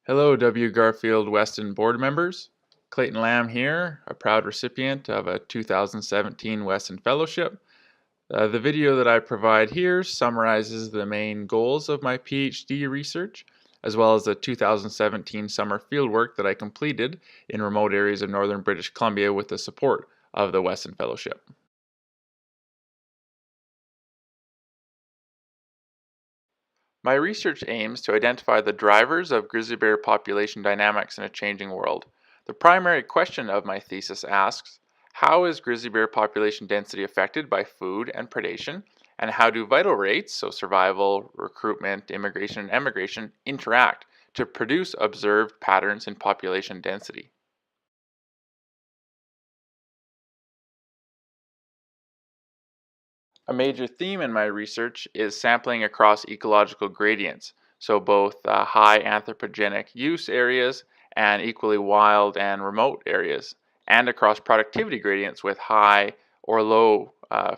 Hello, W. Garfield Weston board members. Clayton Lamb here, a proud recipient of a 2017 Weston Fellowship. The video that I provide here summarizes the main goals of my PhD research, as well as the 2017 summer fieldwork that I completed in remote areas of northern British Columbia with the support of the Weston Fellowship. My research aims to identify the drivers of grizzly bear population dynamics in a changing world. The primary question of my thesis asks, how is grizzly bear population density affected by food and predation, and how do vital rates, so survival, recruitment, immigration, and emigration, interact to produce observed patterns in population density? A major theme in my research is sampling across ecological gradients, so both high anthropogenic use areas and equally wild and remote areas, and across productivity gradients with high or low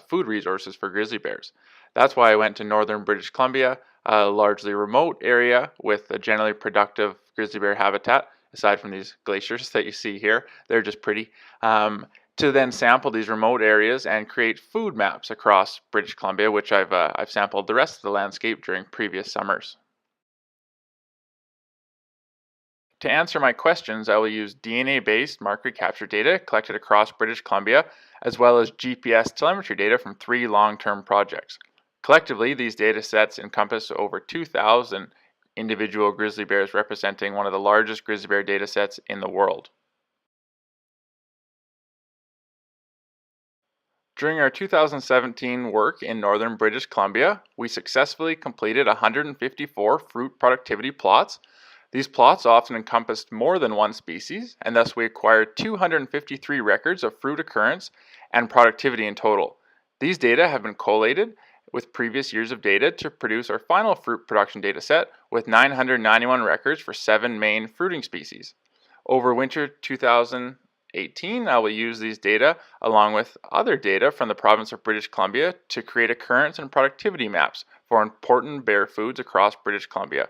food resources for grizzly bears. That's why I went to northern British Columbia, a largely remote area with a generally productive grizzly bear habitat, aside from these glaciers that you see here. They're just pretty. To then sample these remote areas and create food maps across British Columbia, which I've sampled the rest of the landscape during previous summers. To answer my questions, I will use DNA-based marker capture data collected across British Columbia, as well as GPS telemetry data from 3 long-term projects. Collectively, these data sets encompass over 2,000 individual grizzly bears, representing one of the largest grizzly bear data sets in the world. During our 2017 work in northern British Columbia, we successfully completed 154 fruit productivity plots. These plots often encompassed more than one species, and thus we acquired 253 records of fruit occurrence and productivity in total. These data have been collated with previous years of data to produce our final fruit production data set with 991 records for 7 main fruiting species. Over winter 2018, I will use these data along with other data from the province of British Columbia to create occurrence and productivity maps for important bear foods across British Columbia.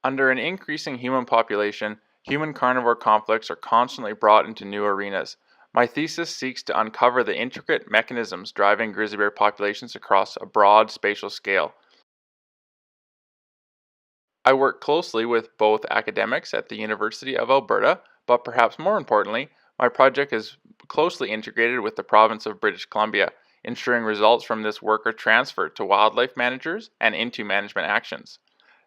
Under an increasing human population, human-carnivore conflicts are constantly brought into new arenas. My thesis seeks to uncover the intricate mechanisms driving grizzly bear populations across a broad spatial scale. I work closely with both academics at the University of Alberta, but perhaps more importantly, my project is closely integrated with the province of British Columbia, ensuring results from this work are transferred to wildlife managers and into management actions.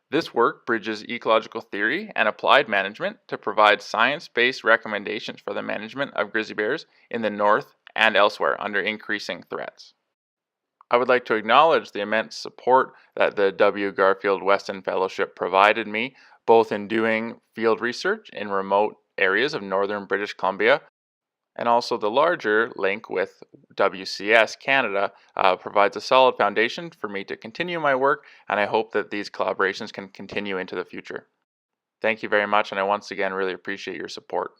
This work bridges ecological theory and applied management to provide science-based recommendations for the management of grizzly bears in the north and elsewhere under increasing threats. I would like to acknowledge the immense support that the W. Garfield Weston Fellowship provided me, both in doing field research in remote areas of northern British Columbia, and also the larger link with WCS Canada provides a solid foundation for me to continue my work, and I hope that these collaborations can continue into the future. Thank you very much, and I once again really appreciate your support.